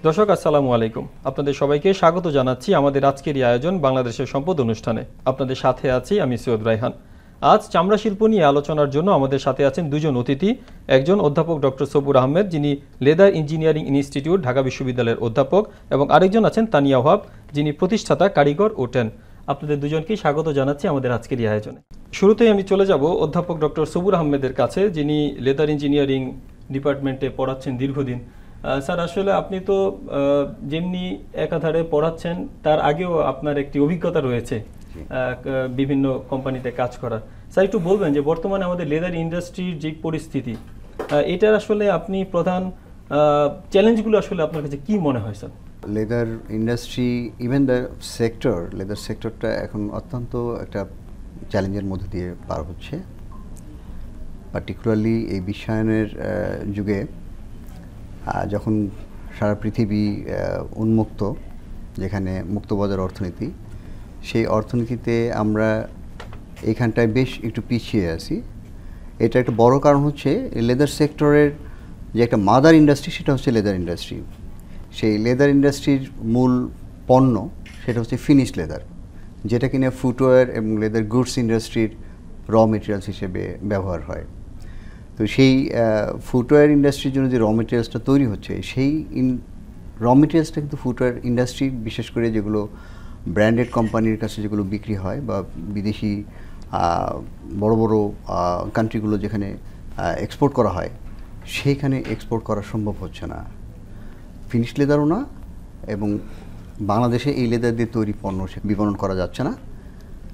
দর্শক আসসালামু আলাইকুম, আপনাদের সবাইকে স্বাগত জানাচ্ছি আমাদের আজকের এই আয়োজন বাংলাদেশের সম্পদ অনুষ্ঠানে। আপনাদের সাথে আছি আমি সৈয়দ রায়হান। আজ চামড়া শিল্প নিয়ে আলোচনার জন্য আমাদের সাথে আছেন দুজন অতিথি। একজন অধ্যাপক ডক্টর সবুর আহমেদ, যিনি লেদার ইঞ্জিনিয়ারিং ইনস্টিটিউট ঢাকা বিশ্ববিদ্যালয়ের অধ্যাপক, এবং আরেকজন আছেন তানিয়া ওয়াহাব, যিনি প্রতিষ্ঠাতা কারিগর ও টেন। আপনাদের দুজনকেই স্বাগত জানাচ্ছি আমাদের আজকের এই আয়োজনে। শুরুতেই আমি চলে যাব অধ্যাপক ডক্টর সবুর আহমেদের কাছে, যিনি লেদার ইঞ্জিনিয়ারিং ডিপার্টমেন্টে পড়াচ্ছেন দীর্ঘদিন। স্যার, আসলে আপনি তো যেমনি একাধারে পড়াচ্ছেন, তার আগেও আপনার একটি অভিজ্ঞতা রয়েছে বিভিন্ন কোম্পানিতে কাজ করার। স্যার, একটু বলবেন যে বর্তমানে আমাদের লেদার ইন্ডাস্ট্রির যে পরিস্থিতি, এটার আসলে আপনি প্রধান চ্যালেঞ্জগুলো আসলে আপনার কাছে কি মনে হয় sir? Leather industry, even the sector, leather সেক্টরটা এখন অত্যন্ত একটা চ্যালেঞ্জের মধ্যে দিয়ে পার হচ্ছে। পার্টিকুলারলি এই বিশ্বায়নের যুগে, যখন সারা পৃথিবী উন্মুক্ত, যেখানে মুক্তবাজার অর্থনীতি, সেই অর্থনীতিতে আমরা এইখানটায় বেশ একটু পিছিয়ে আছি। এটা একটা বড় কারণ হচ্ছে লেদার সেক্টরের যে একটা মাদার ইন্ডাস্ট্রি, সেটা হচ্ছে লেদার ইন্ডাস্ট্রি। সেই লেদার ইন্ডাস্ট্রির মূল পণ্য সেটা হচ্ছে ফিনিশ লেদার, যেটা কিনা ফুটওয়্যার এবং লেদার গুডস ইন্ডাস্ট্রির র মেটেরিয়ালস হিসেবে ব্যবহার হয়। তো সেই ফুটওয়্যার ইন্ডাস্ট্রির জন্য যে র মেটেরিয়ালসটা তৈরি হচ্ছে, সেই র মেটেরিয়ালসটা কিন্তু ফুটওয়্যার ইন্ডাস্ট্রি, বিশেষ করে যেগুলো ব্র্যান্ডেড কোম্পানির কাছে যেগুলো বিক্রি হয়, বা বিদেশি বড় বড় কান্ট্রিগুলো যেখানে এক্সপোর্ট করা হয়, সেইখানে এক্সপোর্ট করা সম্ভব হচ্ছে না, ফিনিশ লেদারও না, এবং বাংলাদেশে এই লেদার দিয়ে তৈরি পণ্য বিপণন করা যাচ্ছে না।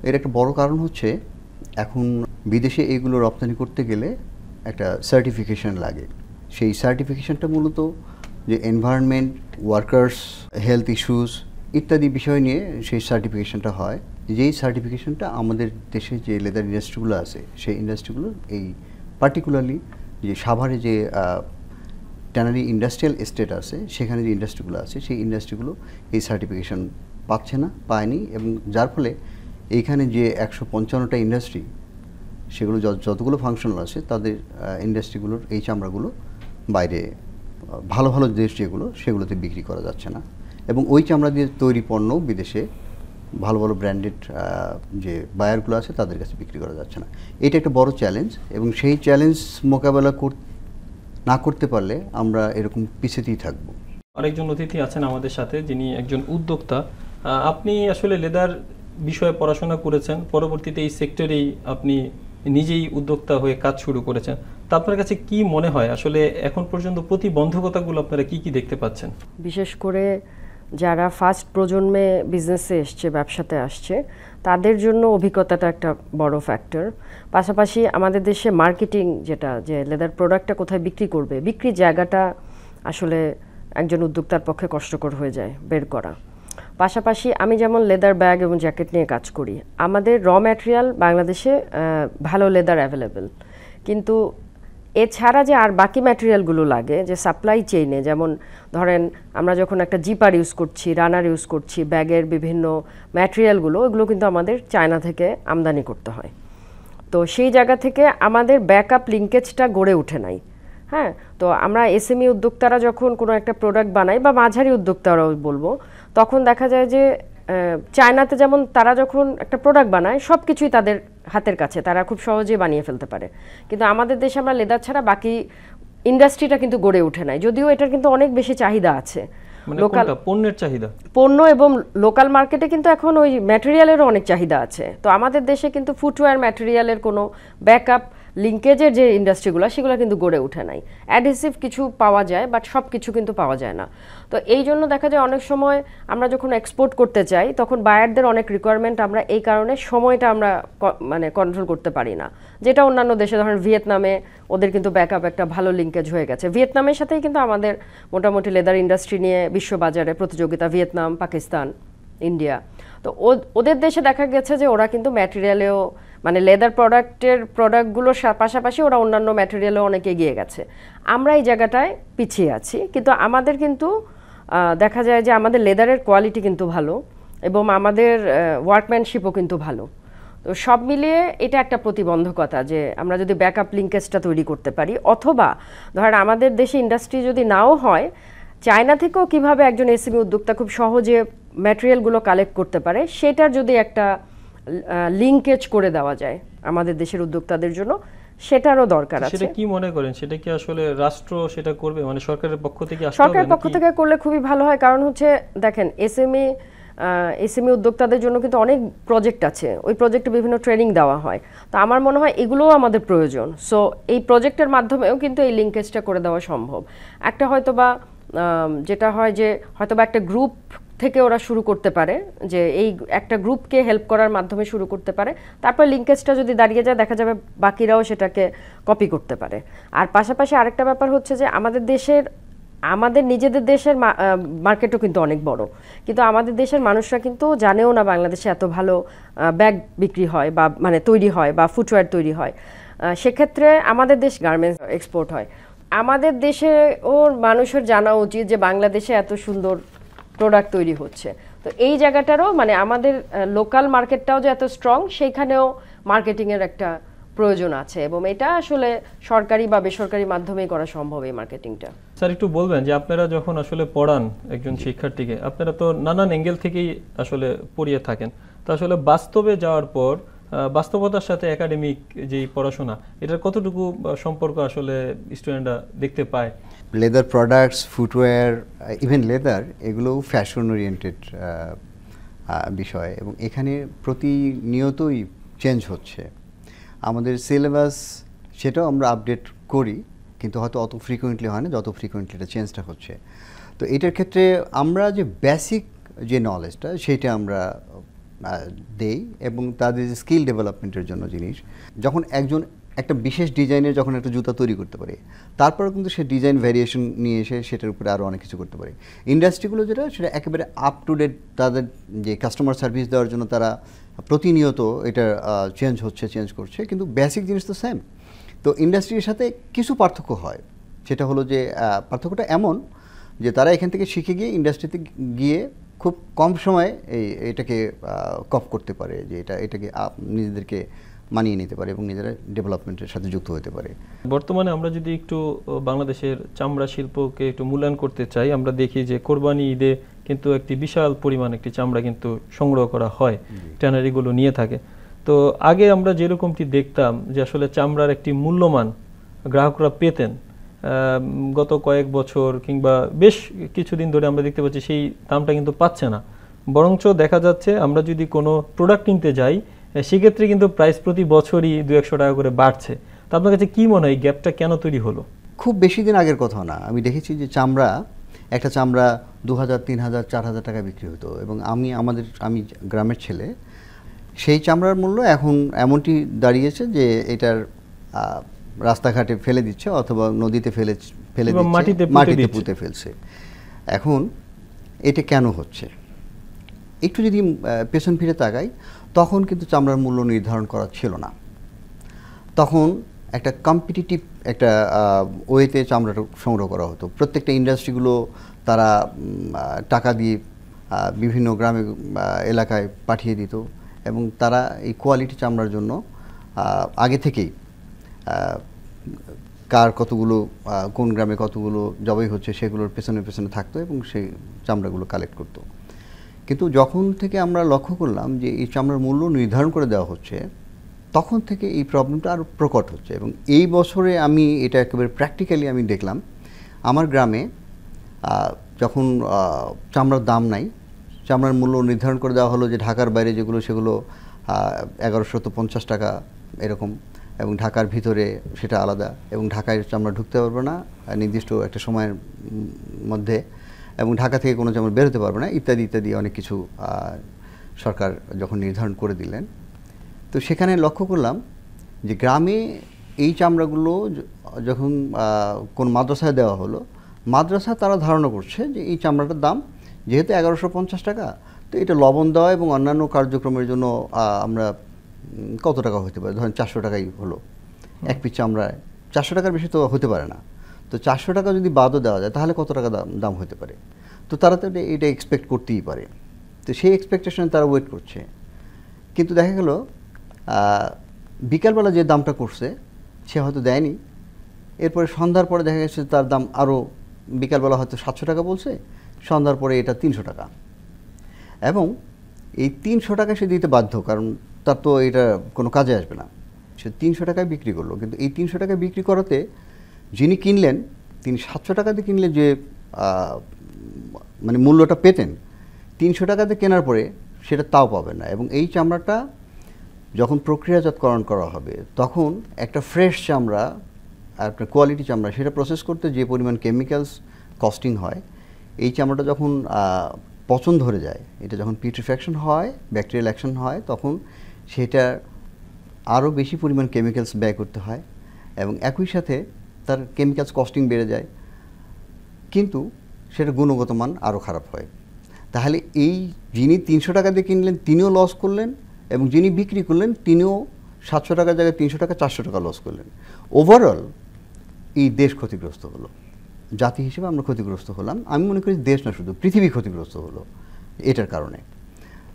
এর একটা বড় কারণ হচ্ছে এখন বিদেশে এইগুলো রপ্তানি করতে গেলে একটা সার্টিফিকেশন লাগে। সেই সার্টিফিকেশনটা মূলত যে এনভায়রনমেন্ট, ওয়ার্কার্স হেলথ ইস্যুস ইত্যাদি বিষয় নিয়ে সেই সার্টিফিকেশনটা হয়। যেই সার্টিফিকেশনটা আমাদের দেশে যে লেদার ইন্ডাস্ট্রিগুলো আছে, সেই ইন্ডাস্ট্রিগুলো, এই পার্টিকুলারলি যে সাভারে যে ট্যানারি ইন্ডাস্ট্রিয়াল এস্টেট আছে, সেখানে যে ইন্ডাস্ট্রিগুলো আছে, সেই ইন্ডাস্ট্রিগুলো এই সার্টিফিকেশন পাচ্ছে না, পায়নি, এবং যার ফলে এইখানে যে 155টা ইন্ডাস্ট্রি, সেগুলো যতগুলো ফাংশনাল আছে, তাদের ইন্ডাস্ট্রিগুলোর এই চামড়াগুলো বাইরে ভালো ভালো দেশ যেগুলো, সেগুলোতে বিক্রি করা যাচ্ছে না, এবং ওই চামড়া দিয়ে তৈরি পণ্য বিদেশে ভালো ভালো ব্র্যান্ডেড যে বায়ারগুলো আছে, তাদের কাছে বিক্রি করা যাচ্ছে না। এটা একটা বড় চ্যালেঞ্জ, এবং সেই চ্যালেঞ্জ মোকাবেলা না করতে পারলে আমরা এরকম পিছিয়েই থাকব। আরেকজন অতিথি আছেন আমাদের সাথে, যিনি একজন উদ্যোক্তা। আপনি আসলে লেদার বিষয়ে পড়াশোনা করেছেন, পরবর্তীতে এই সেক্টরেই আপনি নিজেই উদ্যোক্তা হয়ে কাজ শুরু করেছেন। তা আপনার কাছে কি মনে হয় আসলে এখন পর্যন্ত প্রতিবন্ধকতাগুলো আপনারা কি কি দেখতে পাচ্ছেন? বিশেষ করে যারা ফার্স্ট প্রজন্মে বিজনেসে এসছে, ব্যবসাতে আসছে, তাদের জন্য অভিজ্ঞতাটা একটা বড় ফ্যাক্টর। পাশাপাশি আমাদের দেশে মার্কেটিং, যেটা যে লেদার প্রোডাক্টটা কোথায় বিক্রি করবে, বিক্রির জায়গাটা আসলে একজন উদ্যোক্তার পক্ষে কষ্টকর হয়ে যায় বের করা। পাশাপাশি আমি যেমন লেদার ব্যাগ এবং জ্যাকেট নিয়ে কাজ করি, আমাদের র ম্যাটেরিয়াল বাংলাদেশে ভালো লেদার অ্যাভেলেবেল, কিন্তু এছাড়া যে আর বাকি ম্যাটেরিয়ালগুলো লাগে, যে সাপ্লাই চেইনে, যেমন ধরেন আমরা যখন একটা জিপার ইউজ করছি, রানার ইউজ করছি, ব্যাগের বিভিন্ন ম্যাটেরিয়ালগুলো, ওগুলো কিন্তু আমাদের চায়না থেকে আমদানি করতে হয়। তো সেই জায়গা থেকে আমাদের ব্যাকআপ লিঙ্কেজটা গড়ে ওঠে নাই। হ্যাঁ, তো আমরা এসএমই উদ্যোক্তারা যখন কোনো একটা প্রোডাক্ট বানাই, বা মাঝারি উদ্যোক্তারাও বলবো, তখন দেখা যায় যে চায়নাতে যেমন তারা যখন একটা প্রোডাক্ট বানায়, সব কিছুই তাদের হাতের কাছে, তারা খুব সহজেই বানিয়ে ফেলতে পারে। কিন্তু আমাদের দেশে আমরা লেদার ছাড়া বাকি ইন্ডাস্ট্রিটা কিন্তু গড়ে ওঠে নাই, যদিও এটার কিন্তু অনেক বেশি চাহিদা আছে, লোকাল পণ্যের চাহিদা, পণ্য এবং লোকাল মার্কেটে কিন্তু এখন ওই ম্যাটেরিয়ালেরও অনেক চাহিদা আছে। তো আমাদের দেশে কিন্তু ফুটওয়্যার ম্যাটেরিয়ালের কোনো ব্যাকআপ লিঙ্কেজের যে ইন্ডাস্ট্রিগুলো, সেগুলো কিন্তু গড়ে ওঠে নাই। অ্যাডহেসিভ কিছু পাওয়া যায়, বাট সব কিছু কিন্তু পাওয়া যায় না। তো এই জন্য দেখা যায় অনেক সময় আমরা যখন এক্সপোর্ট করতে চাই, তখন বায়ারদের অনেক রিকোয়ারমেন্ট, আমরা এই কারণে সময়টা আমরা মানে কন্ট্রোল করতে পারি না, যেটা অন্যান্য দেশে, ধরেন ভিয়েতনামে ওদের কিন্তু ব্যাকআপ একটা ভালো লিঙ্কেজ হয়ে গেছে। ভিয়েতনামের সাথেই কিন্তু আমাদের মোটামুটি লেদার ইন্ডাস্ট্রি নিয়ে বিশ্ববাজারে প্রতিযোগিতা, ভিয়েতনাম, পাকিস্তান, ইন্ডিয়া। তো ওদের দেশে দেখা গেছে যে ওরা কিন্তু ম্যাটেরিয়ালেও, মানে লেদার প্রোডাক্টগুলোর পাশাপাশি ওরা অন্যান্য ম্যাটেরিয়ালেও অনেক এগিয়ে গেছে। আমরা এই জায়গাটায় পিছিয়ে আছি, কিন্তু আমাদের কিন্তু দেখা যায় যে আমাদের লেদারের কোয়ালিটি কিন্তু ভালো, এবং আমাদের ওয়ার্কম্যানশিপও কিন্তু ভালো। তো সব মিলিয়ে এটা একটা প্রতিবন্ধকতা, যে আমরা যদি ব্যাকআপ লিঙ্কেজটা তৈরি করতে পারি, অথবা ধরেন আমাদের দেশে ইন্ডাস্ট্রি যদি নাও হয়, চায়না থেকেও কিভাবে একজন এসএমই উদ্যোক্তা খুব সহজে ম্যাটেরিয়ালগুলো কালেক্ট করতে পারে সেটার যদি একটা লিঙ্কেজ করে দেওয়া যায় আমাদের দেশের উদ্যোক্তাদের জন্য, সেটারও দরকার আছে। সেটা কি মনে করেন, সেটা কি আসলে রাষ্ট্র সেটা করবে, মানে সরকারের পক্ষ থেকে আসতে হবে? সরকারের পক্ষ থেকে করলে খুবই ভালো হয়, কারণ হচ্ছে দেখেন এসএমই উদ্যোক্তাদের জন্য কিন্তু অনেক প্রজেক্ট আছে, ওই প্রজেক্টে বিভিন্ন ট্রেনিং দেওয়া হয়। তো আমার মনে হয় এগুলোও আমাদের প্রয়োজন। সো এই প্রজেক্টের মাধ্যমেও কিন্তু এই লিঙ্কেজটা করে দেওয়া সম্ভব। একটা হয়তোবা যেটা হয় যে হয়তোবা একটা গ্রুপ থেকে ওরা শুরু করতে পারে, যে এই একটা গ্রুপকে হেল্প করার মাধ্যমে শুরু করতে পারে, তারপর লিঙ্কেজটা যদি দাঁড়িয়ে যায় দেখা যাবে বাকিরাও সেটাকে কপি করতে পারে। আর পাশাপাশি আরেকটা ব্যাপার হচ্ছে যে আমাদের নিজেদের দেশের মার্কেটও কিন্তু অনেক বড়, কিন্তু আমাদের দেশের মানুষরা কিন্তু জানেও না বাংলাদেশে এত ভালো ব্যাগ বিক্রি হয় বা মানে তৈরি হয় বা ফুটওয়্যার তৈরি হয়। সেক্ষেত্রে আমাদের দেশ গার্মেন্টস এক্সপোর্ট হয়, আমাদের দেশে ওর মানুষের জানা উচিত যে বাংলাদেশে এত সুন্দর প্রোডাক্ট তৈরি হচ্ছে। তো এই জায়গাটারও মানে আমাদের লোকাল মার্কেটটাও যে এত স্ট্রং, সেইখানেও মার্কেটিংয়ের একটা প্রয়োজন আছে, এবং এটা আসলে সরকারি বা বেসরকারি মাধ্যমেই করা সম্ভব এই মার্কেটিংটা। স্যার একটু বলবেন যে আপনারা যখন আসলে পড়ান একজন শিক্ষার্থীকে, আপনারা তো নানান অ্যাঙ্গেল থেকেই আসলে পড়িয়ে থাকেন, তো আসলে বাস্তবে যাওয়ার পর বাস্তবতার সাথে একাডেমিক যেই পড়াশোনা, এটার কতটুকু সম্পর্ক আসলে স্টুডেন্টরা দেখতে পায়? Leather products, footwear, even leather, এগুলো ফ্যাশন ওরিয়েন্টেড বিষয়, এবং এখানে প্রতিনিয়তই চেঞ্জ হচ্ছে। আমাদের সিলেবাস সেটাও আমরা আপডেট করি, কিন্তু হয়তো অত ফ্রিকোয়েন্টলি হয় না যত ফ্রিকোয়েন্টলি এটা চেঞ্জটা হচ্ছে। তো এটার ক্ষেত্রে আমরা যে বেসিক যে নলেজটা সেটা আমরা দেই, এবং তাদের যে স্কিল ডেভেলপমেন্টের জন্য জিনিস, যখন একজন একটা বিশেষ ডিজাইনের যখন একটা জুতা তৈরি করতে পারে, তারপরেও কিন্তু সে ডিজাইন ভ্যারিয়েশন নিয়ে এসে সেটার উপরে আরও অনেক কিছু করতে পারে। ইন্ডাস্ট্রিগুলো যেটা সেটা একেবারে আপ টু ডেট, তাদের যে কাস্টমার সার্ভিস দেওয়ার জন্য তারা প্রতিনিয়ত এটা চেঞ্জ করছে, কিন্তু বেসিক জিনিস তো সেম। তো ইন্ডাস্ট্রির সাথে কিছু পার্থক্য হয়, সেটা হলো যে পার্থক্যটা এমন যে তারা এখান থেকে শিখে গিয়ে ইন্ডাস্ট্রিতে গিয়ে খুব কম সময়ে এটাকে কপ করতে পারে, যে এটাকে নিজেদেরকে মানিয়ে নিতে পারে এবং নিজেরা ডেভেলপমেন্টের সাথে যুক্ত হতে পারে। বর্তমানে আমরা যদি একটু বাংলাদেশের চামড়া শিল্পকে একটু মূল্যায়ন করতে চাই, আমরা দেখি যে কোরবানি ঈদে কিন্তু একটি বিশাল পরিমাণ একটি চামড়া কিন্তু সংগ্রহ করা হয়, ট্যানারিগুলো নিয়ে থাকে। তো আগে আমরা যেরকমটি দেখতাম যে আসলে চামড়ার একটি মূল্যমান গ্রাহকরা পেতেন, গত কয়েক বছর কিংবা বেশ কিছুদিন ধরে আমরা দেখতে পাচ্ছি সেই দামটা কিন্তু পাচ্ছে না, বরঞ্চ দেখা যাচ্ছে আমরা যদি কোনো প্রোডাক্ট কিনতে যাই সেক্ষেত্রে কিন্তু প্রাইস প্রতি বছরই 200-100 টাকা করে বাড়ছে। তো আপনার কাছে কি মনে হয় গ্যাপটা কেন তৈরি হলো? খুব বেশি দিন আগের কথা না, আমি দেখেছি যে একটা চামড়া 2000, 3000, 4000 টাকা বিক্রি হতো, এবং আমি গ্রামের ছেলে, সেই চামড়ার মূল্য এখন এমনটি দাঁড়িয়েছে যে এটার রাস্তাঘাটে ফেলে দিচ্ছে অথবা নদীতে ফেলে দিচ্ছে, মাটিতে পুঁতে ফেলছে। এখন এটা কেন হচ্ছে একটু যদি পেছন ফিরে তাকাই, তখন কিন্তু চামড়ার মূল্য নির্ধারণ করা ছিল না। তখন একটা কম্পিটিটিভ একটা ওয়েতে চামড়াটা সংগ্রহ করা হতো। প্রত্যেকটা ইন্ডাস্ট্রিগুলো তারা টাকা দিয়ে বিভিন্ন গ্রামে এলাকায় পাঠিয়ে দিত, এবং তারা এই কোয়ালিটি চামড়ার জন্য আগে থেকেই কার কতগুলো কোন গ্রামে কতগুলো জবাই হচ্ছে সেগুলোর পেছনে থাকতো, এবং সেই চামড়াগুলো কালেক্ট করতো। কিন্তু যখন থেকে আমরা লক্ষ্য করলাম যে এই চামড়ার মূল্য নির্ধারণ করে দেওয়া হচ্ছে, তখন থেকে এই প্রবলেমটা আরও প্রকট হচ্ছে। এবং এই বছরে আমি এটা একেবারে প্র্যাকটিক্যালি আমি দেখলাম, আমার গ্রামে যখন চামড়ার দাম নাই, চামড়ার মূল্য নির্ধারণ করে দেওয়া হলো যে ঢাকার বাইরে যেগুলো সেগুলো 1150 টাকা এরকম, এবং ঢাকার ভিতরে সেটা আলাদা, এবং ঢাকায় চামড়া ঢুকতে পারবে না নির্দিষ্ট একটা সময়ের মধ্যে, এবং ঢাকা থেকে কোনো চামড়া বেরোতে পারবে না, ইত্যাদি ইত্যাদি অনেক কিছু সরকার যখন নির্ধারণ করে দিলেন। তো সেখানে লক্ষ্য করলাম যে গ্রামে এই চামড়াগুলো যখন কোন মাদ্রাসায় দেওয়া হলো, মাদ্রাসা তারা ধারণা করছে যে এই চামড়াটার দাম যেহেতু 1150 টাকা, তো এটা লবণ দেওয়া এবং অন্যান্য কার্যক্রমের জন্য আমরা কত টাকা হতে পারে, ধরেন 400 টাকাই হলো এক পিস চামড়ায়, 400 টাকার বেশি তো হতে পারে না। তো 400 টাকা যদি বাদও দেওয়া যায় তাহলে কত টাকা দাম হতে পারে, তো তারা তো এটা এক্সপেক্ট করতেই পারে। তো সেই এক্সপেকটেশনে তারা ওয়েট করছে, কিন্তু দেখা গেল বিকালবেলা যে দামটা করছে সে হয়তো দেয়নি, এরপরে সন্ধ্যার পরে দেখা গেছে তার দাম আরও বিকালবেলা হয়তো 700 টাকা বলছে, সন্ধ্যার পরে এটা 300 টাকা, এবং এই 300 টাকা সে দিতে বাধ্য, কারণ তার তো এটা কোনো কাজে আসবে না। সে 300 টাকায় বিক্রি করলো, কিন্তু এই 300 টাকায় বিক্রি করাতে যিনি কিনলেন তিনি 700 টাকা দিয়ে কিনলে যে মানে মূল্যটা পেতেন, 300 টাকাতে কেনার পরে সেটা তাও পাবেন না। এবং এই চামড়াটা যখন প্রক্রিয়াজাতকরণ করা হবে তখন একটা ফ্রেশ চামড়া, একটা কোয়ালিটি চামড়া, সেটা প্রসেস করতে যে পরিমাণ কেমিক্যালস কস্টিং হয়, এই চামড়াটা যখন পচন ধরে যায়, এটা যখন পিউট্রিফ্যাকশন হয়, ব্যাকটেরিয়াল অ্যাকশন হয়, তখন সেটা আরও বেশি পরিমাণ কেমিক্যালস ব্যয় করতে হয় এবং একই সাথে তার কেমিক্যালস কস্টিং বেড়ে যায়, কিন্তু সেটা গুণগত মান আরও খারাপ হয়। তাহলে এই যিনি 300 টাকা দিয়ে কিনলেন তিনিও লস করলেন, এবং যিনি বিক্রি করলেন তিনিও 700 টাকার জায়গায় 300 টাকা 400 টাকা লস করলেন। ওভারঅল এই দেশ ক্ষতিগ্রস্ত হলো, জাতি হিসেবে আমরা ক্ষতিগ্রস্ত হলাম। আমি মনে করি দেশ না, শুধু পৃথিবী ক্ষতিগ্রস্ত হলো এটার কারণে।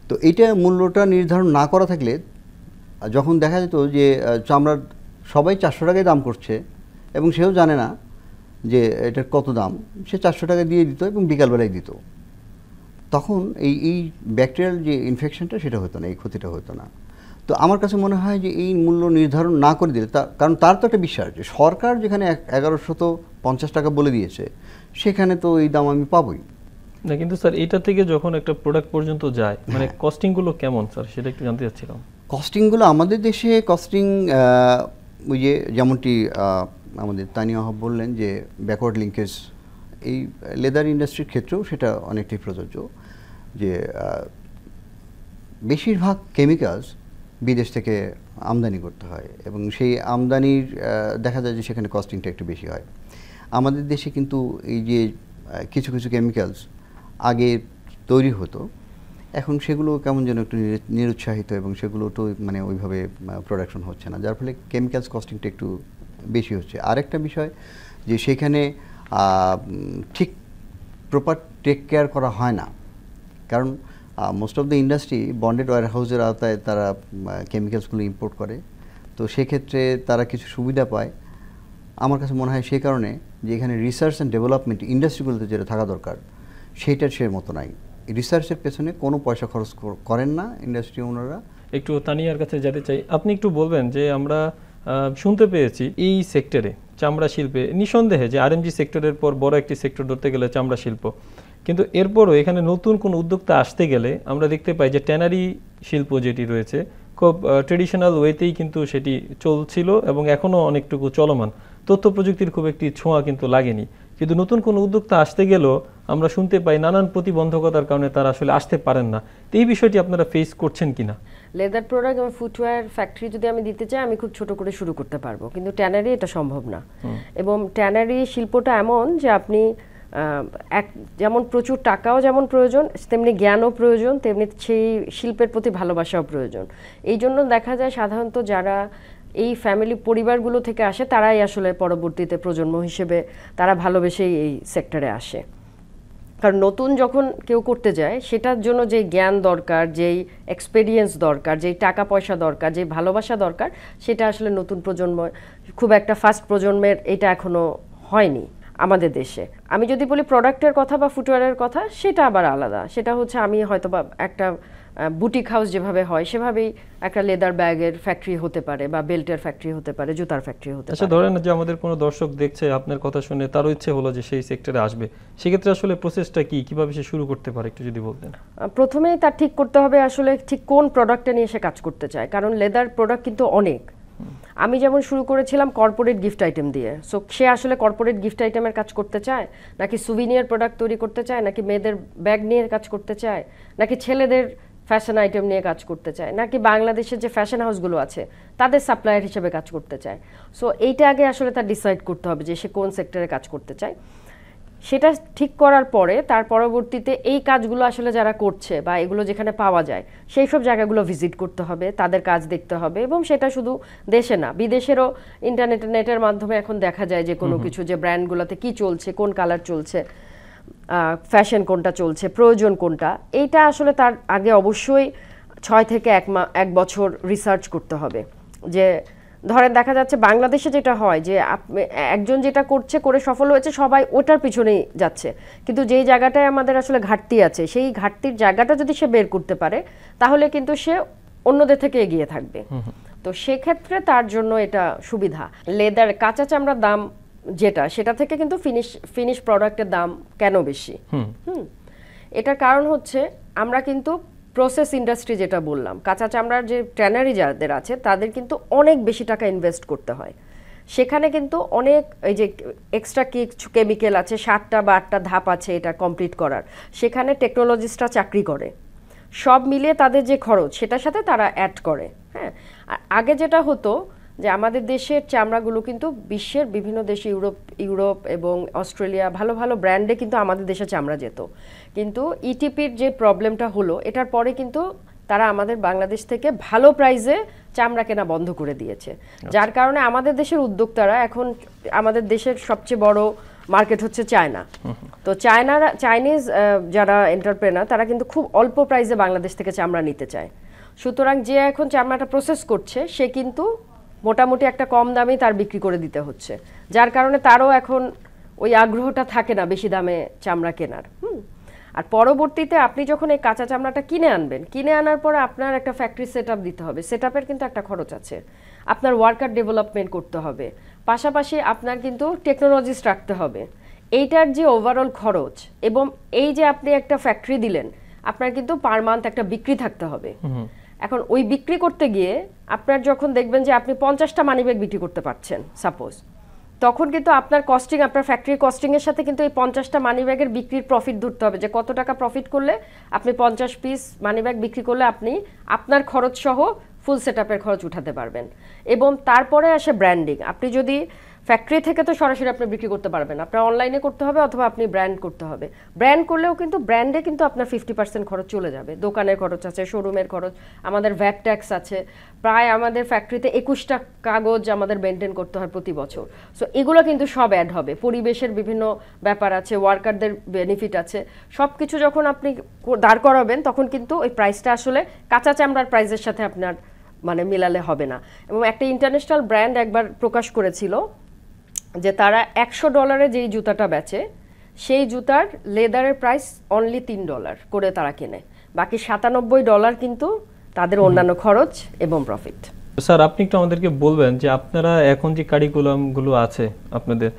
তো এটা মূল্যটা নির্ধারণ না করা থাকলে, যখন দেখা যেত যে চামড়ার সবাই 400 টাকায় দাম করছে এবং সেও জানে না যে এটার কত দাম, সে 400 টাকা দিয়ে দিত এবং বিকালবেলায় দিত, তখন এই ব্যাকটেরিয়াল যে ইনফেকশনটা সেটা হতো না, এই ক্ষতিটা হতো না। তো আমার কাছে মনে হয় যে এই মূল্য নির্ধারণ না করে দিলে, কারণ তার তো একটা বিশ্বাস যে সরকার যেখানে 1150 টাকা বলে দিয়েছে সেখানে তো এই দাম আমি পাবোই না। কিন্তু স্যার এটা থেকে যখন একটা প্রোডাক্ট পর্যন্ত যায়, মানে কস্টিংগুলো কেমন স্যার সেটা একটু জানতে চাচ্ছিলাম। কস্টিংগুলো আমাদের দেশে কস্টিং ওই যে যেমনটি আমাদের তানিয়া হক বললেন যে ব্যাকওয়ার্ড লিঙ্কেজ, এই লেদার ইন্ডাস্ট্রির ক্ষেত্রেও সেটা অনেকটাই প্রযোজ্য, যে বেশিরভাগ কেমিক্যালস বিদেশ থেকে আমদানি করতে হয় এবং সেই আমদানির দেখা যায় যে সেখানে কস্টিংটা একটু বেশি হয়। আমাদের দেশে কিন্তু এই যে কিছু কিছু কেমিক্যালস আগে তৈরি হতো, এখন সেগুলো কেমন যেন একটু নিরুৎসাহিত এবং সেগুলো তো মানে ওইভাবে প্রোডাকশন হচ্ছে না, যার ফলে কেমিক্যালস কস্টিংটা একটু বেশি হচ্ছে। আরেকটা বিষয় যে সেখানে ঠিক প্রপার টেক কেয়ার করা হয় না, কারণ most of the industry bonded ওয়্যার হাউসের আওতায় তারা কেমিক্যালসগুলো ইম্পোর্ট করে, তো সেক্ষেত্রে তারা কিছু সুবিধা পায়। আমার কাছে মনে হয় সেই কারণে যে এখানে রিসার্চ অ্যান্ড ডেভেলপমেন্ট ইন্ডাস্ট্রিগুলোতে যেটা থাকা দরকার সেইটার সে মতো নাই। রিসার্চের পেছনে কোনো পয়সা খরচ করেন না ইন্ডাস্ট্রি ওনাররা। একটু তানিয়ার কাছে যেতে চাই, আপনি একটু বলবেন যে আমরা শুনতে পেয়েছি এই সেক্টরে চামড়া শিল্পে নিঃসন্দেহে যে আরএমজি সেক্টরের পর বড় একটি সেক্টর ধরতে গেলে চামড়া শিল্প, কিন্তু এরপরও এখানে নতুন কোনো উদ্যোক্তা আসতে গেলে আমরা দেখতে পাই যে ট্যানারি শিল্প যেটি রয়েছে খুব ট্রেডিশনাল ওয়েতেই কিন্তু সেটি চলছিল এবং এখনও অনেকটুকু চলমান, তথ্য প্রযুক্তির খুব একটি ছোঁয়া কিন্তু লাগেনি। কিন্তু নতুন কোনো উদ্যোক্তা আসতে গেলেও আমরা শুনতে পাই নানান প্রতিবন্ধকতার কারণে তারা আসলে আসতে পারেন না। তো এই বিষয়টি আপনারা ফেস করছেন কিনা? লেদার প্রোডাক্ট এবং ফুটওয়্যার ফ্যাক্টরি যদি আমি দিতে চাই, আমি খুব ছোট করে শুরু করতে পারবো, কিন্তু ট্যানারি এটা সম্ভব না। এবং ট্যানারি শিল্পটা এমন যে আপনি যেমন প্রচুর টাকাও যেমন প্রয়োজন, তেমনি জ্ঞানও প্রয়োজন, তেমনি সেই শিল্পের প্রতি ভালোবাসাও প্রয়োজন। এই জন্য দেখা যায় সাধারণত যারা এই ফ্যামিলি পরিবারগুলো থেকে আসে তারাই আসলে পরবর্তীতে প্রজন্ম হিসেবে তারা ভালোবেসেই এই সেক্টরে আসে। কারণ নতুন যখন কেউ করতে যায় সেটার জন্য যেই জ্ঞান দরকার, যেই এক্সপেরিয়েন্স দরকার, যেই টাকা পয়সা দরকার, যেই ভালোবাসা দরকার, সেটা আসলে নতুন প্রজন্ম, খুব একটা ফার্স্ট প্রজন্মের এটা এখনো হয়নি আমাদের দেশে। আমি যদি বলি প্রোডাক্টের কথা বা ফুটওয়্যারের কথা, সেটা আবার আলাদা। সেটা হচ্ছে আমি হয়তো বা একটা বুটিক হাউস যেভাবে হয় সেভাবেই একটা লেদার ব্যাগের ফ্যাক্টরি হতে পারে বা বেল্টের ফ্যাক্টরি হতে পারে, জুতার ফ্যাক্টরি হতে পারে। আচ্ছা, ধরেন যে আমাদের কোনো দর্শক দেখছে আপনার কথা শুনে, তারও ইচ্ছে হলো যে সেই সেক্টরে আসবে, সেক্ষেত্রে আসলে প্রসেসটা কি, কিভাবে সে শুরু করতে পারে একটু যদি বলতেন। প্রথমেই তার ঠিক করতে হবে আসলে ঠিক কোন প্রোডাক্টটা নিয়ে সে কাজ করতে চায়, কারণ লেদার প্রোডাক্ট কিন্তু অনেক। আমি যেমন শুরু করেছিলাম কর্পোরেট গিফট আইটেম দিয়ে, সো সে আসলে কর্পোরেট গিফট আইটেমের কাজ করতে চায়, নাকি সুভিনিয়ার প্রোডাক্ট তৈরি করতে চায়, নাকি মেয়েদের ব্যাগ নিয়ে কাজ করতে চায়, নাকি ছেলেদের ফ্যাশন আইটেম নিয়ে কাজ করতে চায়, নাকি বাংলাদেশের যে ফ্যাশন হাউসগুলো আছে তাদের সাপ্লায়ার হিসেবে কাজ করতে চায়। সো এইটা আগে আসলে তার ডিসাইড করতে হবে যে সে কোন সেক্টরে কাজ করতে চায়। সেটা ঠিক করার পরে তার পরবর্তীতে এই কাজগুলো আসলে যারা করছে বা এগুলো যেখানে পাওয়া যায় সেই সব জায়গাগুলো ভিজিট করতে হবে, তাদের কাজ দেখতে হবে। এবং সেটা শুধু দেশে না, বিদেশেরও নেটের মাধ্যমে এখন দেখা যায় যে কোনো কিছু, যে ব্র্যান্ডগুলোতে কি চলছে, কোন কালার চলছে, ফ্যাশন কোনটা চলছে, প্রয়োজন কোনটা, এইটা আসলে তার আগে অবশ্যই 6 থেকে 1 বছর রিসার্চ করতে হবে। যে ধরেন দেখা যাচ্ছে বাংলাদেশে যেটা হয় যে একজন যেটা করছে করে সফল হয়েছে সবাই ওটার পিছনেই যাচ্ছে, কিন্তু যেই জায়গাটায় আমাদের আসলে ঘাটতি আছে সেই ঘাটতির জায়গাটা যদি সে বের করতে পারে তাহলে কিন্তু সে অন্যদের থেকে এগিয়ে থাকবে। তো সেক্ষেত্রে তার জন্য এটা সুবিধা। লেদার কাঁচা চামড়ার দাম যেটা সেটা থেকে কিন্তু ফিনিশ প্রোডাক্টের দাম কেন বেশি? এটার কারণ হচ্ছে আমরা কিন্তু প্রসেস ইন্ডাস্ট্রি যেটা বললাম, কাঁচা চামড়ার যে ট্যানারি যাদের আছে তাদের কিন্তু অনেক বেশি টাকা ইনভেস্ট করতে হয়। সেখানে কিন্তু অনেক এই যে এক্সট্রা কিছু কেমিক্যাল আছে, 7টা বা 8টা ধাপ আছে এটা কমপ্লিট করার, সেখানে টেকনোলজিস্টরা চাকরি করে, সব মিলিয়ে তাদের যে খরচ সেটার সাথে তারা অ্যাড করে। হ্যাঁ, আর আগে যেটা হতো যে আমাদের দেশের চামড়াগুলো কিন্তু বিশ্বের বিভিন্ন দেশে ইউরোপ এবং অস্ট্রেলিয়া ভালো ভালো ব্র্যান্ডে কিন্তু আমাদের দেশে চামড়া যেত, কিন্তু ইটিপির যে প্রবলেমটা হলো এটার পরে কিন্তু তারা আমাদের বাংলাদেশ থেকে ভালো প্রাইসে চামড়া কেনা বন্ধ করে দিয়েছে, যার কারণে আমাদের দেশের উদ্যোক্তারা এখন আমাদের দেশের সবচেয়ে বড় মার্কেট হচ্ছে চায়না। তো চাইনিজ যারা এন্টারপ্রেনার তারা কিন্তু খুব অল্প প্রাইসে বাংলাদেশ থেকে চামড়া নিতে চায়। সুতরাং যে এখন চামড়াটা প্রসেস করছে সে কিন্তু মোটামুটি একটা কম দামেই তার বিক্রি করে দিতে হচ্ছে, যার কারণে তারও এখন ওই আগ্রহটা থাকে না বেশি দামে চামড়া কেনার। আর পরবর্তীতে আপনি যখন এই কাঁচা চামড়াটা কিনে আনবেন, কিনে আনার পরে আপনার একটা ফ্যাক্টরি সেট আপ দিতে হবে, সেট আপের কিন্তু একটা খরচ আছে, আপনার ওয়ার্কার ডেভেলপমেন্ট করতে হবে, পাশাপাশি আপনার কিন্তু টেকনোলজিস্ট রাখতে হবে। এইটার যে ওভারঅল খরচ, এবং এই যে আপনি একটা ফ্যাক্টরি দিলেন আপনার কিন্তু পার মান্থ একটা বিক্রি থাকতে হবে। এখন ওই বিক্রি করতে গিয়ে আপনার যখন দেখবেন যে আপনি 50টা মানিব্যাগ বিক্রি করতে পারছেন সাপোজ, তখন কিন্তু আপনার কস্টিং, আপনার ফ্যাক্টরি কস্টিংয়ের সাথে কিন্তু এই 50টা মানিব্যাগের বিক্রির প্রফিট ধরতে হবে যে কত টাকা প্রফিট করলে আপনি 50 পিস মানিব্যাগ বিক্রি করলে আপনি আপনার খরচ সহ ফুল সেটআপের খরচ উঠাতে পারবেন। এবং তারপরে আসে ব্র্যান্ডিং। আপনি যদি ফ্যাক্টরি থেকে তো সরাসরি আপনি বিক্রি করতে পারবেন, আপনার অনলাইনে করতে হবে অথবা আপনি ব্র্যান্ড করতে হবে। ব্র্যান্ড করলেও কিন্তু ব্র্যান্ডে কিন্তু আপনার 50% খরচ চলে যাবে, দোকানের খরচ আছে, শোরুমের খরচ, আমাদের ভ্যাট ট্যাক্স আছে, প্রায় আমাদের ফ্যাক্টরিতে 21টা কাগজ আমাদের মেনটেন করতে হয় প্রতি বছর। সো এগুলো কিন্তু সব অ্যাড হবে, পরিবেশের বিভিন্ন ব্যাপার আছে, ওয়ার্কারদের বেনিফিট আছে, সব কিছু যখন আপনি দাঁড় করাবেন তখন কিন্তু ওই প্রাইসটা আসলে কাঁচা চামড়ার প্রাইসের সাথে আপনার মানে মিলালে হবে না। এবং একটা ইন্টারন্যাশনাল ব্র্যান্ড একবার প্রকাশ করেছিল যে তারা $100 যেই জুতাটা বেচে সেই জুতার লেদারের প্রাইস অনলি $3 করে তারা কেনে, বাকি $97 কিন্তু তাদের অন্যান্য খরচ এবং প্রফিট। স্যার, আপনি একটু আমাদেরকে বলবেন যে আপনারা এখন যে কারিকুলামগুলো আছে আপনাদের,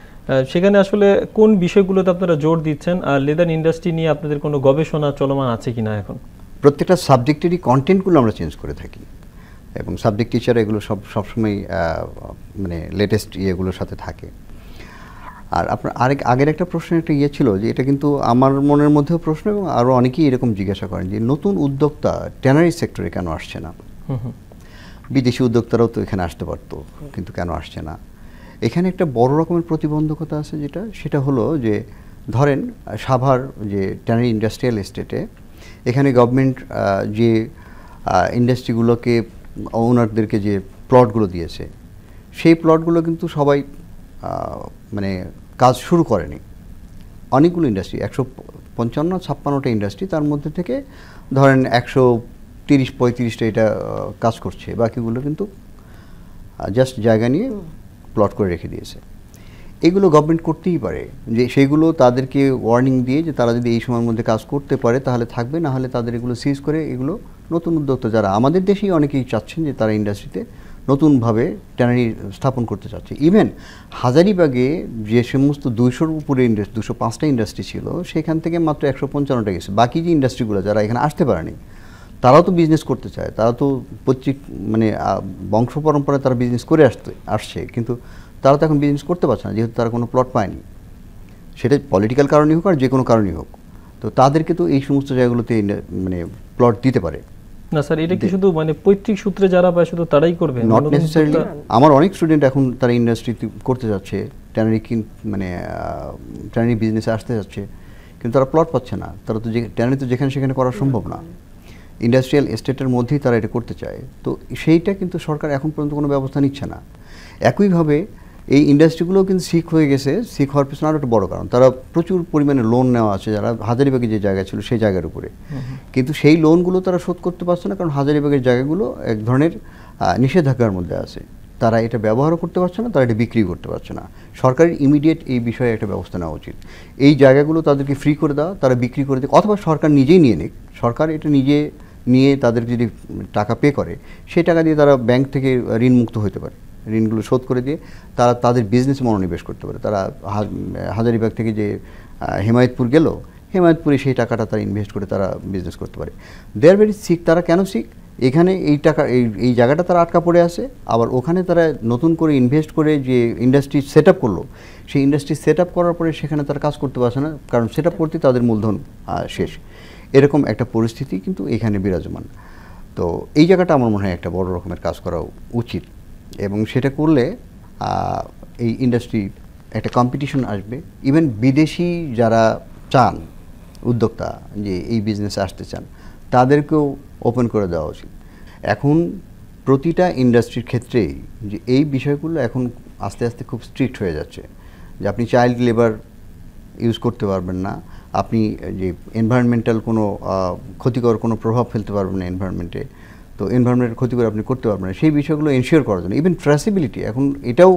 সেখানে আসলে কোন বিষয়গুলোতে আপনারা জোর দিচ্ছেন, আর লেদার ইন্ডাস্ট্রি নিয়ে আপনাদের কোনো গবেষণা চলমান আছে কিনা? এখন প্রত্যেকটা সাবজেক্টেরই কন্টেন্টগুলো আমরা চেঞ্জ করে থাকি, এবং সাবজেক্ট টিচার এগুলো সবসময় মানে লেটেস্ট ইয়েগুলোর সাথে থাকে। আর আপনার আগের একটা প্রশ্ন একটা ইয়ে ছিল যে এটা কিন্তু আমার মনের মধ্যেও প্রশ্ন, এবং আরও অনেকেই এরকম জিজ্ঞাসা করেন যে নতুন উদ্যোক্তা ট্যানারি সেক্টরে কেন আসছে না? বিদেশি উদ্যোক্তারাও তো এখানে আসতে পারতো, কিন্তু কেন আসছে না? এখানে একটা বড় রকমের প্রতিবন্ধকতা আছে, সেটা হলো যে ধরেন সাভার যে ট্যানারি ইন্ডাস্ট্রিয়াল এস্টেটে, এখানে গভর্নমেন্ট যে ইন্ডাস্ট্রিগুলোকে ওনারদেরকে যে প্লটগুলো দিয়েছে, সেই প্লটগুলো কিন্তু সবাই মানে কাজ শুরু করেনি। অনেকগুলো ইন্ডাস্ট্রি, 155-56টা ইন্ডাস্ট্রি, তার মধ্যে থেকে ধরেন 130-35টা এটা কাজ করছে, বাকিগুলো কিন্তু জাস্ট জায়গা নিয়ে প্লট করে রেখে দিয়েছে। এগুলো গভর্নমেন্ট করতেই পারে, যে সেইগুলো তাদেরকে ওয়ার্নিং দিয়ে যে তারা যদি এই সময়ের মধ্যে কাজ করতে পারে তাহলে থাকবে, না হলে তাদের এগুলো সিজ করে এগুলো নতুন উদ্যোক্তা যারা আমাদের দেশেই অনেকেই চাচ্ছেন যে তারা ইন্ডাস্ট্রিতে নতুনভাবে ট্যানারি স্থাপন করতে চাচ্ছে। ইভেন হাজারিবাগে যে সমস্ত 200-র উপরে 205টা ইন্ডাস্ট্রি ছিল, সেখান থেকে মাত্র 155টা গেছে। বাকি যে ইন্ডাস্ট্রিগুলো যারা এখানে আসতে পারেনি তারাও তো বিজনেস করতে চায়, তারা তো মানে বংশ পরম্পরায় তারা বিজনেস করে আসছে, কিন্তু তারা তো এখন বিজনেস করতে পারছে না, যেহেতু তারা কোনো প্লট পায়নি, সেটা পলিটিক্যাল কারণেই হোক আর যে কোনো কারণেই হোক। তো তাদেরকে তো এই সমস্ত জায়গাগুলোতে মানে প্লট দিতে পারে না। স্যার, এটা কি শুধু মানে পৈতৃক সূত্রে যারা পায় শুধু তারাই করবে? Not necessarily. আমার অনেক স্টুডেন্ট এখন তারা ইন্ডাস্ট্রিতে করতে যাচ্ছে, ট্যানারি মানে ট্যানারি বিজনেসে আসতে যাচ্ছে, কিন্তু তারা প্লট পাচ্ছে না। তারা তো ট্যানারি তো যেখানে সেখানে করা সম্ভব না, ইন্ডাস্ট্রিয়াল এস্টেটের মধ্যেই তারা এটা করতে চায়। তো সেইটা কিন্তু সরকার এখন পর্যন্ত কোনো ব্যবস্থা নিচ্ছে না। একইভাবে এই ইন্ডাস্ট্রিগুলোও কিন্তু সিক হয়ে গেছে। সিক হওয়ার পিছনে আরও একটা বড় কারণ, তারা প্রচুর পরিমাণে লোন নেওয়া আছে যারা হাজারিবাগে যে জায়গা ছিল সেই জায়গার উপরে, কিন্তু সেই লোনগুলো তারা শোধ করতে পারছে না, কারণ হাজারিবাগের জায়গাগুলো এক ধরনের নিষেধাজ্ঞার মধ্যে আছে। তারা এটা ব্যবহারও করতে পারছে না, তারা এটা বিক্রি করতে পারছে না। সরকারের ইমিডিয়েট এই বিষয়ে একটা ব্যবস্থা নেওয়া উচিত। এই জায়গাগুলো তাদেরকে ফ্রি করে দেওয়া, তারা বিক্রি করে দিক, অথবা সরকার নিজেই নিয়ে নিক। সরকার এটা নিজে নিয়ে তাদের যদি টাকা পে করে, সেই টাকা দিয়ে তারা ব্যাংক থেকে ঋণমুক্ত হতে পারে, ঋণগুলো শোধ করে দিয়ে তারা তাদের বিজনেসে মনোনিবেশ করতে পারে। তারা হাজারীবাগ থেকে যে হেমায়তপুর গেল, হেমায়তপুরে সেই টাকাটা তারা ইনভেস্ট করে তারা বিজনেস করতে পারে। দে আর ভেরি সিক। তারা কেন সিক? এখানে এই টাকা এই জায়গাটা তারা আটকা পড়ে আছে, আবার ওখানে তারা নতুন করে ইনভেস্ট করে যে ইন্ডাস্ট্রি সেট আপ করলো, সেই ইন্ডাস্ট্রি সেট আপ করার পরে সেখানে তারা কাজ করতে পারছে না, কারণ সেট আপ করতে তাদের মূলধন শেষ। এরকম একটা পরিস্থিতি কিন্তু এখানে বিরাজমান। তো এই জায়গাটা আমার মনে হয় একটা বড় রকমের কাজ করা উচিত, এবং সেটা করলে এই ইন্ডাস্ট্রি একটা কম্পিটিশন আসবে। ইভেন বিদেশি যারা চান উদ্যোক্তা যে এই বিজনেসে আসতে চান, তাদেরকেও ওপেন করে দেওয়া উচিত। এখন প্রতিটা ইন্ডাস্ট্রির ক্ষেত্রেই যে এই বিষয়গুলো এখন আস্তে আস্তে খুব স্ট্রিক্ট হয়ে যাচ্ছে, যে আপনি চাইল্ড লেবার ইউজ করতে পারবেন না, আপনি যে এনভায়রনমেন্টাল কোনো ক্ষতিকর কোনো প্রভাব ফেলতে পারবেন না এনভায়রনমেন্টে, তো এনভায়রনমেন্টের ক্ষতি করে আপনি করতে পারবেন না। সেই বিষয়গুলো এনশিওর করার জন্য ইভেন ট্রেসিবিলিটি এখন এটাও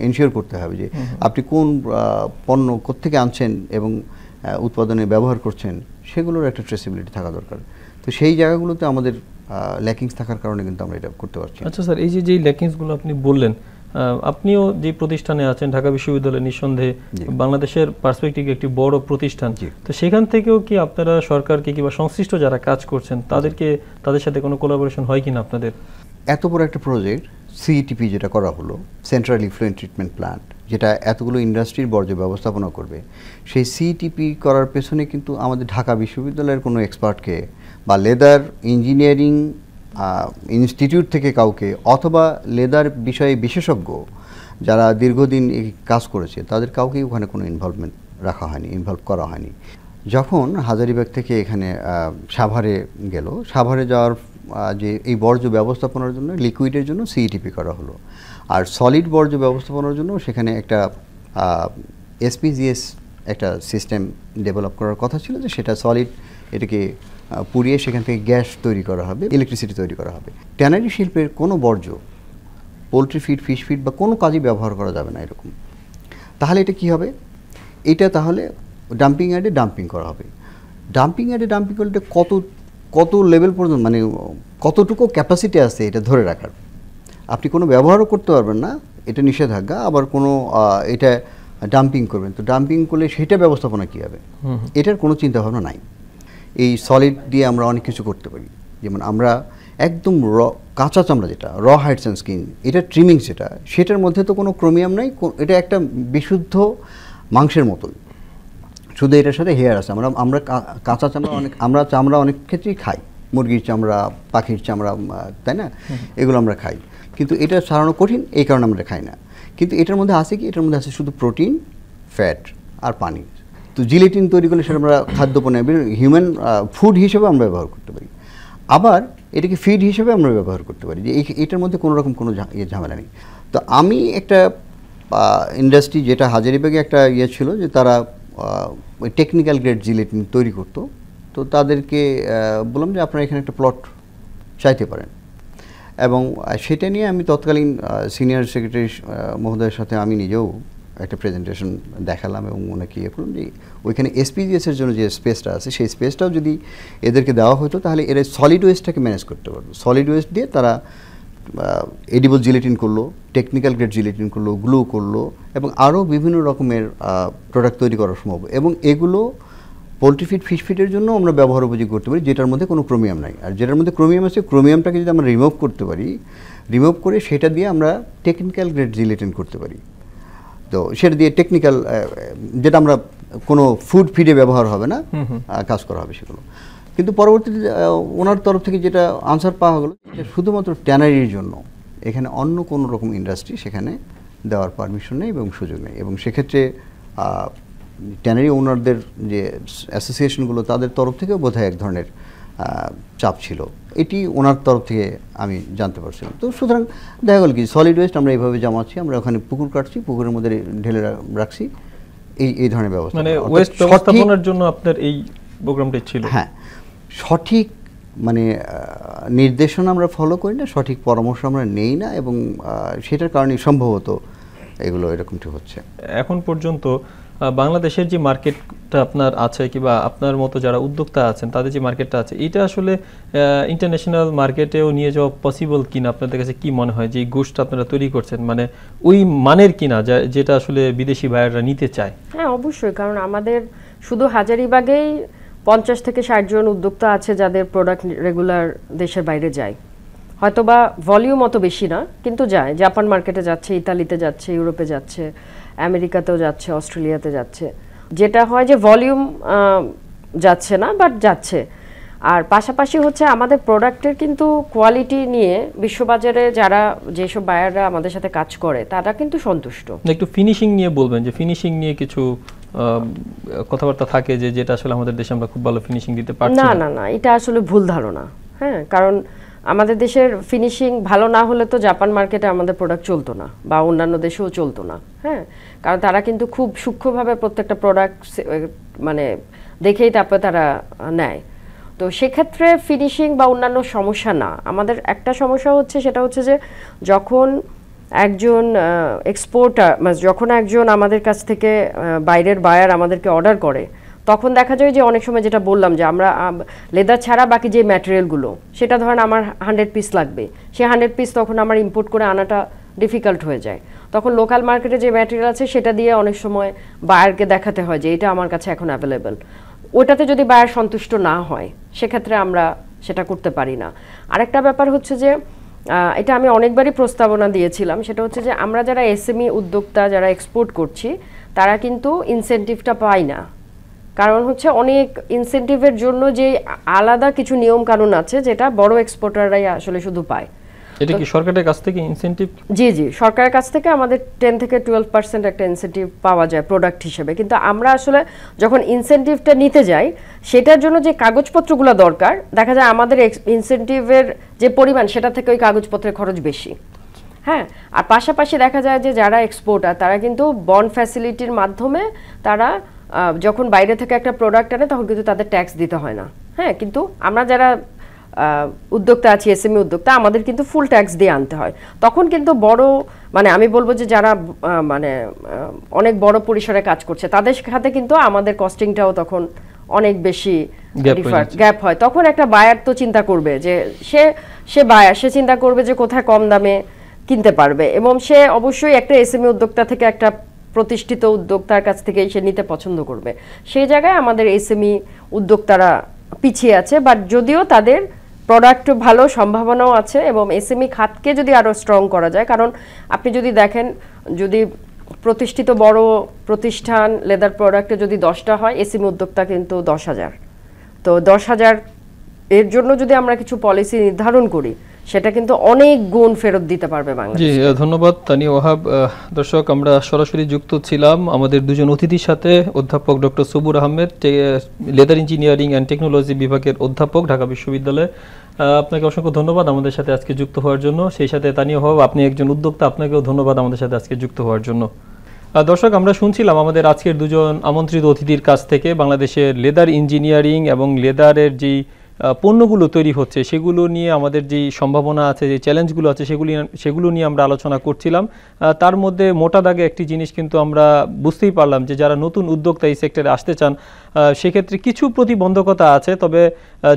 এনশিওর করতে হবে, যে আপনি কোন পণ্য কোত্থেকে আনছেন এবং উৎপাদনে ব্যবহার করছেন, সেগুলোর একটা ট্রেসিবিলিটি থাকা দরকার। তো সেই জায়গাগুলোতে আমাদের ল্যাকিংস থাকার কারণে কিন্তু আমরা এটা করতে পারছি। আচ্ছা স্যার, এই যে যেই ল্যাকিংসগুলো আপনি বললেন, আপনিও যে প্রতিষ্ঠানে আছেন ঢাকা বিশ্ববিদ্যালয়, নিঃসন্দেহে বাংলাদেশের পার্সপেক্টিভে একটি বড় প্রতিষ্ঠান, তো সেখান থেকেও কি আপনারা সরকারকে কিংবা সংশ্লিষ্ট যারা কাজ করছেন তাদের সাথে কোনো কোলাবোরেশন হয় কিনা আপনাদের? এত বড় একটা প্রজেক্ট সিইটিপি যেটা করা হলো, সেন্ট্রাল ইফ্লুয়েন্ট ট্রিটমেন্ট প্ল্যান্ট, যেটা এতগুলো ইন্ডাস্ট্রির বর্জ্য ব্যবস্থাপনা করবে, সেই সিইটিপি করার পেছনে কিন্তু আমাদের ঢাকা বিশ্ববিদ্যালয়ের কোনো এক্সপার্টকে বা লেদার ইঞ্জিনিয়ারিং ইনস্টিটিউট থেকে কাউকে, অথবা লেদার বিষয়ে বিশেষজ্ঞ যারা দীর্ঘদিন এই কাজ করেছে, তাদের কাউকেই ওখানে কোনো ইনভলভ করা হয়নি। যখন হাজারীবাগ থেকে এখানে সাভারে গেল, সাভারে যাওয়ার যে এই বর্জ্য ব্যবস্থাপনার জন্য লিকুইডের জন্য সিইটিপি করা হলো, আর সলিড বর্জ্য ব্যবস্থাপনার জন্য সেখানে একটা এসপিজিএস একটা সিস্টেম ডেভেলপ করার কথা ছিল, যে সেটা সলিড এটাকে পুড়িয়ে সেখান থেকে গ্যাস তৈরি করা হবে, ইলেকট্রিসিটি তৈরি করা হবে। ট্যানারি শিল্পের কোনো বর্জ্য পোলট্রি ফিড, ফিশ ফিড বা কোনো কাজে ব্যবহার করা যাবে না এরকম। তাহলে এটা কি হবে? এটা তাহলে ডাম্পিং ইয়ার্ডে ডাম্পিং করা হবে। ডাম্পিং ইয়ার্ডে ডাম্পিং করলে কত লেভেল পর্যন্ত, মানে কতটুকু ক্যাপাসিটি আছে এটা ধরে রাখার, আপনি কোনো ব্যবহারও করতে পারবেন না, এটা নিষেধাজ্ঞা। আবার কোনো এটা ডাম্পিং করবেন, তো ডাম্পিং করলে সেটা ব্যবস্থাপনা কী হবে, এটার কোনো চিন্তাভাবনা নাই। এই সলিড দিয়ে আমরা অনেক কিছু করতে পারি, যেমন আমরা একদম কাঁচা চামড়া যেটা হাইডস অ্যান্ড স্কিন, এটা ট্রিমিং সেটার মধ্যে তো কোনো ক্রোমিয়াম নাই, এটা একটা বিশুদ্ধ মাংসের মতন, শুধু এটার সাথে হেয়ার আছে। আমরা কাঁচা চামড়া অনেক ক্ষেত্রেই খাই, মুরগির চামড়া, পাখির চামড়া, তাই না, এগুলো আমরা খাই, কিন্তু এটা সারানো কঠিন, এই কারণে আমরা খাই না। কিন্তু এটার মধ্যে আছে কি? এটার মধ্যে আছে শুধু প্রোটিন, ফ্যাট আর পানি। তো জিলেটিন তৈরি করলে সেটা আমরা খাদ্যপণ্য হিউম্যান ফুড হিসেবে আমরা ব্যবহার করতে পারি, আবার এটাকে ফিড হিসেবে আমরা ব্যবহার করতে পারি, যে এটার মধ্যে কোনো রকম কোনো ঝামেলা নেই। তো আমি একটা ইন্ডাস্ট্রি, যেটা হাজারীবাগে একটা ছিল, যে তারা ওই টেকনিক্যাল গ্রেড জিলেটিন তৈরি করতো, তো তাদেরকে বললাম যে আপনারা এখানে একটা প্লট চাইতে পারেন, এবং সেটা নিয়ে আমি তৎকালীন সিনিয়র সেক্রেটারি মহোদয়ের সাথে আমি নিজেও একটা প্রেজেন্টেশন দেখালাম, এবং ওনাকে বললাম যে ওইখানে এসপিজিএসের জন্য যে স্পেসটা আছে, সেই স্পেসটাও যদি এদেরকে দেওয়া হতো, তাহলে এরা সলিড ওয়েস্টটাকে ম্যানেজ করতে পারবে। সলিড ওয়েস্ট দিয়ে তারা এডিবল জিলেটিন করলো, টেকনিক্যাল গ্রেড জিলেটিন করলো, গ্লু করলো, এবং আরও বিভিন্ন রকমের প্রোডাক্ট তৈরি করা সম্ভব। এবং এগুলো পোলট্রি ফিড, ফিশ ফিডের জন্য আমরা ব্যবহার উপযোগী করতে পারি, যেটার মধ্যে কোনো ক্রোমিয়াম নাই। আর যেটার মধ্যে ক্রোমিয়াম আছে, ক্রোমিয়ামটাকে যদি আমরা রিমুভ করতে পারি, রিমুভ করে সেটা দিয়ে আমরা টেকনিক্যাল গ্রেড জিলেটিন করতে পারি। তো সেটা দিয়ে টেকনিক্যাল, যেটা আমরা কোনো ফুড ফিডে ব্যবহার হবে না, কাজ করা হবে সেগুলো। কিন্তু পরবর্তীতে ওনার তরফ থেকে যেটা আনসার পাওয়া গেলো, যে শুধুমাত্র ট্যানারির জন্য, এখানে অন্য কোনো রকম ইন্ডাস্ট্রি সেখানে দেওয়ার পারমিশন নেই এবং সুযোগ নেই। এবং সেক্ষেত্রে ট্যানারি ওনারদের যে অ্যাসোসিয়েশনগুলো, তাদের তরফ থেকেও বোধহয় এক ধরনের চাপ ছিল, এটি ওনার তরফ থেকে আমি জানতে পারছিলাম। তো সুতরাং দেখা গেল কি, সলিড ওয়েস্ট আমরা এইভাবে জমাচ্ছি, আমরা ওখানে পুকুর কাটছি, পুকুরের মধ্যে ঢেলে রাখছি, এই ধরনের ব্যবস্থা। মানে ওয়েস্ট ব্যবস্থাপনার জন্য আপনার এই প্রোগ্রামটি ছিল। হ্যাঁ, সঠিক মানে নির্দেশনা আমরা ফলো করি না, সঠিক পরামর্শ আমরা নেই না, এবং সেটার কারণেই সম্ভবত এগুলো এরকমটি হচ্ছে। এখন পর্যন্ত বাংলাদেশের যে মার্কেটটা আপনার আছে কিংবা আপনার মতো যারা উদ্যোক্তা আছেন তাদের যে মার্কেটটা আছে, এটা আসলে ইন্টারন্যাশনাল মার্কেটেও নিয়ে যাওয়া পসিবল কিনা আপনাদের কাছে কি মনে হয়? যে গোশটা আপনারা তৈরি করছেন মানে ওই মানের কিনা যেটা আসলে বিদেশি বায়াররা নিতে চায়? হ্যাঁ, অবশ্যই, কারণ আমাদের শুধু হাজারীবাগেই 50 থেকে 60 জন উদ্যোক্তা আছে যাদের প্রোডাক্ট রেগুলার দেশের বাইরে যায়। হয়তোবা ভলিউম অত বেশি না, কিন্তু যায়। জাপান মার্কেটে যাচ্ছে, ইতালিতে যাচ্ছে, ইউরোপে যাচ্ছে, আমেরিকাতেও যাচ্ছে, অস্ট্রেলিয়াতে যাচ্ছে। যেটা হয় যে ভলিউম যাচ্ছে না, বাট যাচ্ছে। আর পাশাপাশি হচ্ছে আমাদের প্রোডাক্টের কিন্তু কোয়ালিটি নিয়ে বিশ্ববাজারে যারা যেসব বায়াররা আমাদের সাথে কাজ করে তারা কিন্তু সন্তুষ্ট। একটু ফিনিশিং নিয়ে বলবেন, যে ফিনিশিং নিয়ে কিছু কথাবার্তা থাকে যে যেটা আসলে আমাদের দেশে আমরা খুব ভালো ফিনিশিং দিতে পারছি না না। না না, এটা আসলে ভুল ধারণা। হ্যাঁ, কারণ আমাদের দেশের ফিনিশিং ভালো না হলে তো জাপান মার্কেটে আমাদের প্রোডাক্ট চলতো না, বা অন্যান্য দেশেও চলতো না। হ্যাঁ, কারণ তারা কিন্তু খুব সূক্ষ্মভাবে প্রত্যেকটা প্রোডাক্ট মানে দেখেই তারপরে তারা নেয়। তো সেক্ষেত্রে ফিনিশিং বা অন্যান্য সমস্যা না। আমাদের একটা সমস্যা হচ্ছে, সেটা হচ্ছে যে যখন একজন এক্সপোর্টার, যখন একজন আমাদের কাছ থেকে বাইরের বায়ার আমাদেরকে অর্ডার করে, তখন দেখা যায় যে অনেক সময় যেটা বললাম যে আমরা লেদার ছাড়া বাকি যে ম্যাটেরিয়ালগুলো, সেটা ধরেন আমার 100 পিস লাগবে, সেই 100 পিস তখন আমার ইম্পোর্ট করে আনাটা ডিফিকাল্ট হয়ে যায়। তখন লোকাল মার্কেটে যে ম্যাটেরিয়াল আছে সেটা দিয়ে অনেক সময় বায়ারকে দেখাতে হয় যে এটা আমার কাছে এখন অ্যাভেলেবেল। ওটাতে যদি বায়ার সন্তুষ্ট না হয়, সেক্ষেত্রে আমরা সেটা করতে পারি না। আরেকটা ব্যাপার হচ্ছে যে এটা আমি অনেকবারই প্রস্তাবনা দিয়েছিলাম, সেটা হচ্ছে যে আমরা যারা এসএমই উদ্যোক্তা, যারা এক্সপোর্ট করছি, তারা কিন্তু ইনসেনটিভটা পাই না। কারণ হচ্ছে অনেক ইনসেনটিভের জন্য যে আলাদা কিছু নিয়ম কানুন আছে, যেটা বড় এক্সপোর্টাররাই আসলে শুধু পায়। এটা কি সরকারের কাছ থেকে ইনসেনটিভ? জি জি, সরকারের কাছ থেকে আমাদের 10 থেকে 12% একটা ইনসেনটিভ পাওয়া যায় প্রোডাক্ট হিসেবে। কিন্তু আমরা আসলে যখন ইনসেনটিভটা নিতে যাই, সেটার জন্য যে কাগজপত্রগুলো দরকার, দেখা যায় আমাদের ইনসেনটিভের যে পরিমাণ, সেটা থেকে ওই কাগজপত্রের খরচ বেশি। হ্যাঁ, আর পাশাপাশি দেখা যায় যে যারা এক্সপোর্টার তারা কিন্তু বন্ড ফ্যাসিলিটির মাধ্যমে তারা যখন বাইরে থেকে একটা প্রোডাক্ট আনে তখন কিন্তু তাদের ট্যাক্স দিতে হয় না। হ্যাঁ, কিন্তু আমরা যারা উদ্যোক্তা আছি, এসএমই উদ্যোক্তা, আমাদের কিন্তু ফুল ট্যাক্স দিয়ে আনতে হয়। তখন কিন্তু বড়, মানে আমি বলবো যে যারা মানে অনেক বড় পরিসরে কাজ করছে তাদের সাথে কিন্তু আমাদের কস্টিংটাও তখন অনেক বেশি গ্যাপ হয়। তখন একটা বায়ার তো চিন্তা করবে যে সে চিন্তা করবে যে কোথায় কম দামে কিনতে পারবে, এবং সে অবশ্যই একটা এসএমই উদ্যোক্তা থেকে একটা প্রতিষ্ঠিত উদ্যোক্তার কাছ থেকে সে নিতে পছন্দ করবে। সেই জায়গায় আমাদের এসএমই উদ্যোক্তারা পিছিয়ে আছে, বাট যদিও তাদের প্রোডাক্ট ভালো সম্ভাবনাও আছে, এবং এসএমই খাতকে যদি আরও স্ট্রং করা যায়, কারণ আপনি যদি দেখেন, যদি প্রতিষ্ঠিত বড় প্রতিষ্ঠান লেদার প্রোডাক্টে যদি 10টা হয়, এসএমই উদ্যোক্তা কিন্তু 10,000। তো 10,000 এর জন্য যদি আমরা কিছু পলিসি নির্ধারণ করি, সেটা কিন্তু অনেক গুণ ফেরত দিতে পারবে বাংলাদেশ। জি, ধন্যবাদ তানিয়া ওয়াহাব। দর্শক, আমরা সরাসরি যুক্ত ছিলাম আমাদের দুজন অতিথির সাথে, অধ্যাপক doctor Sabur Ahmed, leather engineering and technology বিভাগের অধ্যাপক, ঢাকা বিশ্ববিদ্যালয়। আপনাকে অসংখ্য ধন্যবাদ আমাদের সাথে আজকে যুক্ত হওয়ার জন্য। সেই সাথে তানিয়া ওয়াহাব, আপনি একজন উদ্যোক্তা, আপনাকেও ধন্যবাদ আমাদের সাথে আজকে যুক্ত হওয়ার জন্য। দর্শক, আমরা শুনছিলাম আমাদের আজকের দুজন আমন্ত্রিত অতিথির কাছ থেকে বাংলাদেশের লেদার ইঞ্জিনিয়ারিং এবং লেদারের যেই পণ্যগুলো তৈরি হচ্ছে সেগুলো নিয়ে আমাদের যেই সম্ভাবনা আছে, যে চ্যালেঞ্জগুলো আছে, সেগুলো নিয়ে আমরা আলোচনা করছিলাম। তার মধ্যে মোটা দাগে একটি জিনিস কিন্তু আমরা বুঝতেই পারলাম যে যারা নতুন উদ্যোক্তা এই সেক্টরে আসতে চান, সেক্ষেত্রে কিছু প্রতিবন্ধকতা আছে। তবে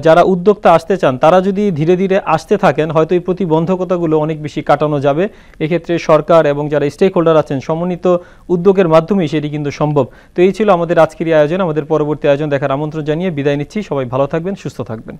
যারা উদ্যোক্তা আসতে চান তারা যদি ধীরে ধীরে আসতে থাকেন, হয়তো এই প্রতিবন্ধকতাগুলো অনেক বেশি কাটানো যাবে। এক্ষেত্রে সরকার এবং যারা স্টেক হোল্ডার আছেন, সমন্বিত উদ্যোগের মাধ্যমেই সেটি কিন্তু সম্ভব। তো এই ছিল আমাদের আজকের আয়োজন। আমাদের পরবর্তী আয়োজন দেখার আমন্ত্রণ জানিয়ে বিদায় নিচ্ছি। সবাই ভালো থাকবেন, সুস্থ থাকবেন।